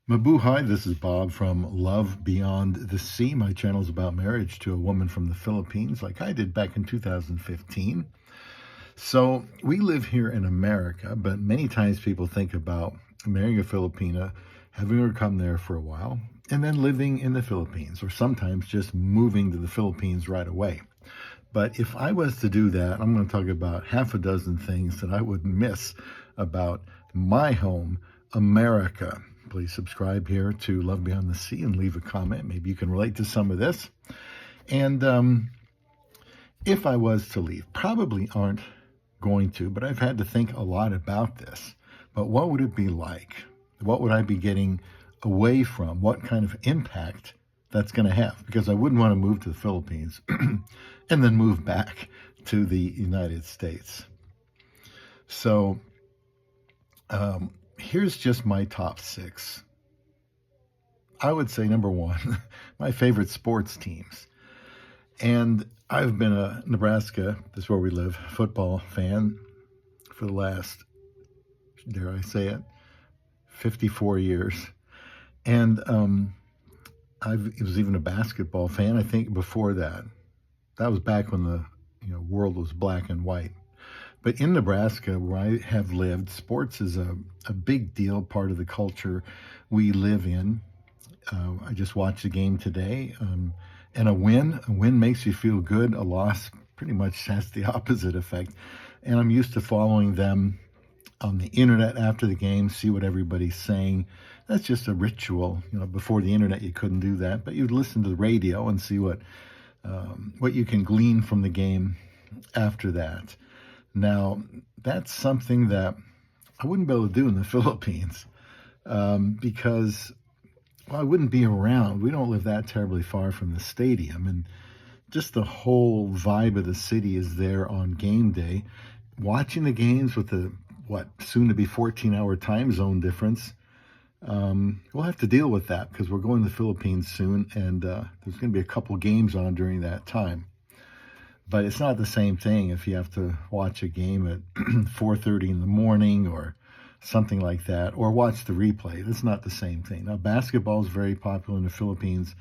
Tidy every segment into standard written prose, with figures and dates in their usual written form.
Mabuhay, this is Bob from Love Beyond the Sea. My channel is about marriage to a woman from the Philippines, like I did back in 2015. So we live here in America, but many times people think about marrying a Filipina, having her come there for a while, and then living in the Philippines, or sometimes just moving to the Philippines right away. But if I was to do that, I'm going to talk about half a dozen things that I would miss about my home, America. Please subscribe here to Love Beyond the Sea and leave a comment. Maybe you can relate to some of this. And if I was to leave, probably aren't going to, but I've had to think a lot about this. But what would it be like? What would I be getting away from? What kind of impact that's going to have? Because I wouldn't want to move to the Philippines and then move back to the United States. So here's just my top 6. I would say number 1, my favorite sports teams. And I've been a Nebraska, this is where we live, football fan for the last, dare I say it, 54 years. And I was even a basketball fan, I think, before that. That was back when the world was black and white. But in Nebraska, where I have lived, sports is a big deal, part of the culture we live in. I just watched a game today, and a win makes you feel good. A loss pretty much has the opposite effect. And I'm used to following them on the internet after the game, see what everybody's saying. That's just a ritual. Before the internet, you couldn't do that, but you'd listen to the radio and see what you can glean from the game after that. Now, that's something that I wouldn't be able to do in the Philippines because I wouldn't be around. We don't live that terribly far from the stadium, and just the whole vibe of the city is there on game day. Watching the games with the, soon to be 14-hour time zone difference, we'll have to deal with that because we're going to the Philippines soon, and there's going to be a couple games on during that time. But it's not the same thing if you have to watch a game at 4:30 in the morning or something like that, or watch the replay. That's not the same thing. Now, basketball is very popular in the Philippines.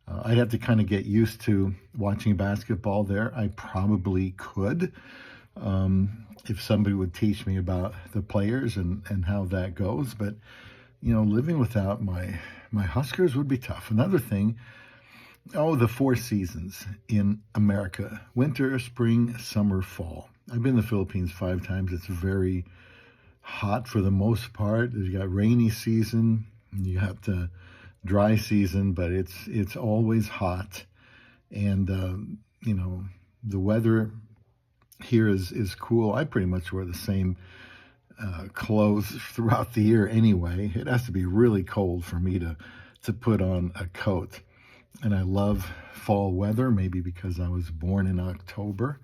I'd have to kind of get used to watching basketball there. I probably could if somebody would teach me about the players and how that goes. But, living without my Huskers would be tough. Another thing, the 4 seasons in America: winter, spring, summer, fall. I've been in the Philippines 5 times. It's very hot for the most part. You got rainy season, you got the dry season, but it's always hot. And the weather here is cool. I pretty much wear the same clothes throughout the year anyway. It has to be really cold for me to put on a coat. And I love fall weather, maybe because I was born in October.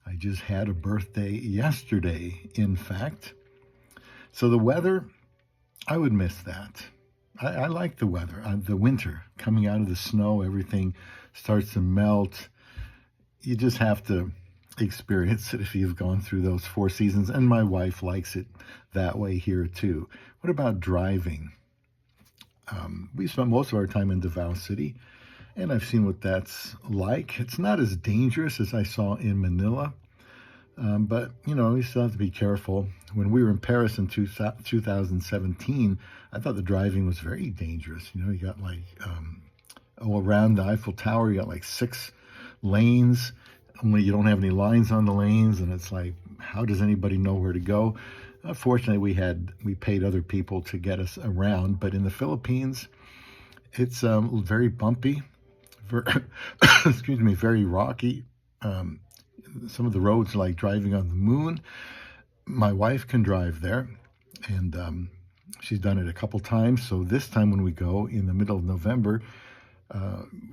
I just had a birthday yesterday, in fact. So the weather, I would miss that. I like the weather. The winter, coming out of the snow, everything starts to melt. You just have to experience it if you've gone through those 4 seasons. And my wife likes it that way here too. What about driving? We spent most of our time in Davao City, and I've seen what that's like. It's not as dangerous as I saw in Manila. But, you still have to be careful. When we were in Paris in 2017, I thought the driving was very dangerous. You got around the Eiffel Tower, you got 6 lanes, only you don't have any lines on the lanes. And it's like, how does anybody know where to go? Fortunately, we paid other people to get us around. But in the Philippines, it's very bumpy, very rocky. Some of the roads are like driving on the moon. My wife can drive there, and she's done it a couple times. So this time when we go in the middle of November,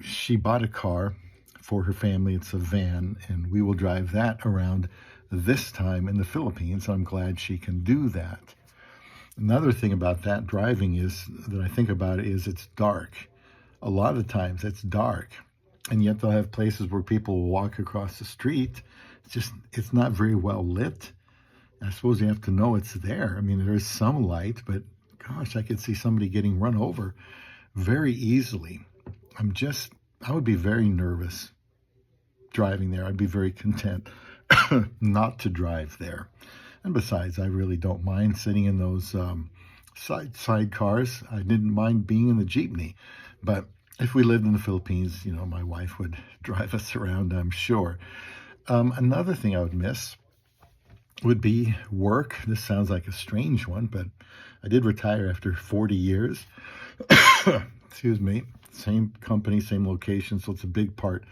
she bought a car for her family. It's a van, and we will drive that around this time in the Philippines. I'm glad she can do that. Another thing about that driving is that I think about it is it's dark. A lot of times it's dark. And yet they'll have places where people will walk across the street. It's not very well lit. I suppose you have to know it's there. I mean, there is some light, but gosh, I could see somebody getting run over very easily. I would be very nervous driving there. I'd be very content not to drive there. And besides, I really don't mind sitting in those side cars. I didn't mind being in the jeepney. But if we lived in the Philippines, my wife would drive us around, I'm sure. Another thing I would miss would be work. This sounds like a strange one, but I did retire after 40 years. Excuse me. Same company, same location, so it's a big part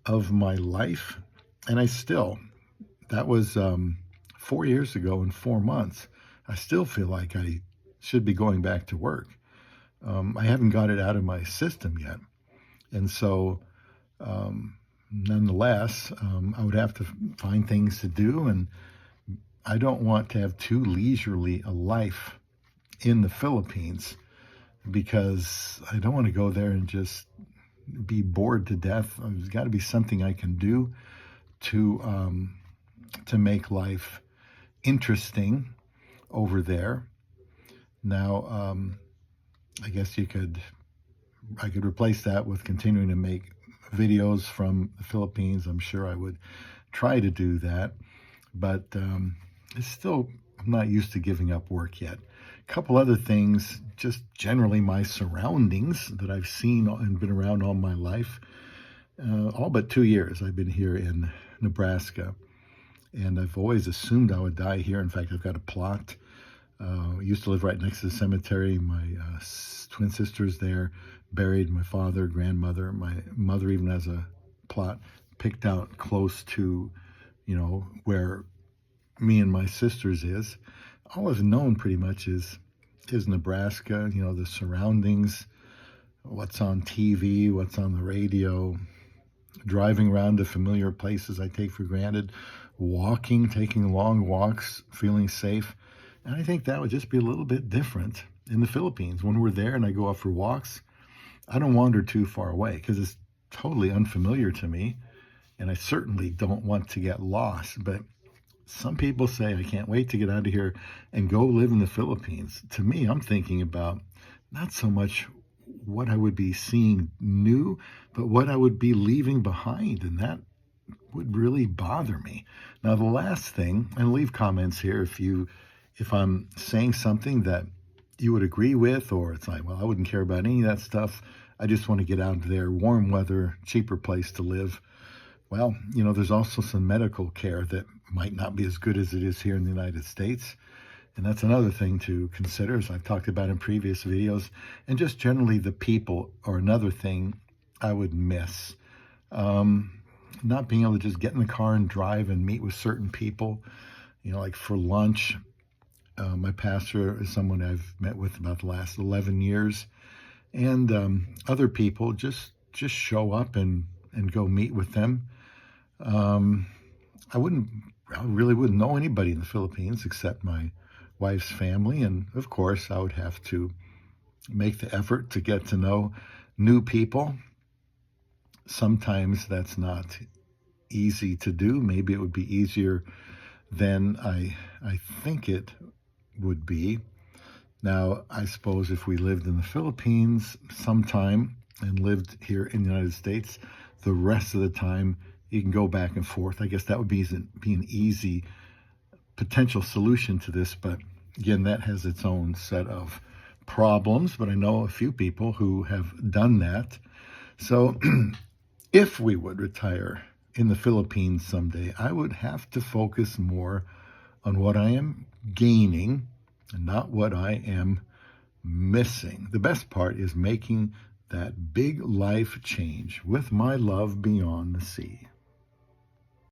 of my life. And that was 4 years ago in 4 months. I still feel like I should be going back to work. I haven't got it out of my system yet. And so, nonetheless, I would have to find things to do, and I don't want to have too leisurely a life in the Philippines, because I don't want to go there and just be bored to death. There's got to be something I can do to make life interesting over there. Now, I guess I could replace that with continuing to make videos from the Philippines. I'm sure I would try to do that, but I'm not used to giving up work yet. A couple other things, just generally my surroundings that I've seen and been around all my life. All but 2 years I've been here in Nebraska, and I've always assumed I would die here. In fact, I've got a plot. I used to live right next to the cemetery. My twin sister's there, buried. My father, grandmother, my mother even has a plot picked out close to, where me and my sister's is. All I've known pretty much is Nebraska, the surroundings, what's on TV, what's on the radio, driving around to familiar places I take for granted, taking long walks, feeling safe. And I think that would just be a little bit different in the Philippines. When we're there and I go out for walks, I don't wander too far away because it's totally unfamiliar to me. And I certainly don't want to get lost. But some people say, I can't wait to get out of here and go live in the Philippines. To me, I'm thinking about not so much what I would be seeing new, but what I would be leaving behind. And that would really bother me. Now, the last thing, and leave comments here if I'm saying something that you would agree with, or it's like, well, I wouldn't care about any of that stuff. I just want to get out there, warm weather, cheaper place to live. Well, there's also some medical care that might not be as good as it is here in the United States. And that's another thing to consider, as I've talked about in previous videos. And just generally the people are another thing I would miss. Not being able to just get in the car and drive and meet with certain people, like for lunch. My pastor is someone I've met with about the last 11 years. And other people, just show up and go meet with them. I really wouldn't know anybody in the Philippines except my wife's family. And of course, I would have to make the effort to get to know new people. Sometimes that's not easy to do. Maybe it would be easier than I think it would be. Now, I suppose if we lived in the Philippines sometime and lived here in the United States, the rest of the time you can go back and forth. I guess that would be an easy potential solution to this. But again, that has its own set of problems. But I know a few people who have done that. So if we would retire in the Philippines someday, I would have to focus more on what I am gaining and not what I am missing. The best part is making that big life change with my love beyond the sea.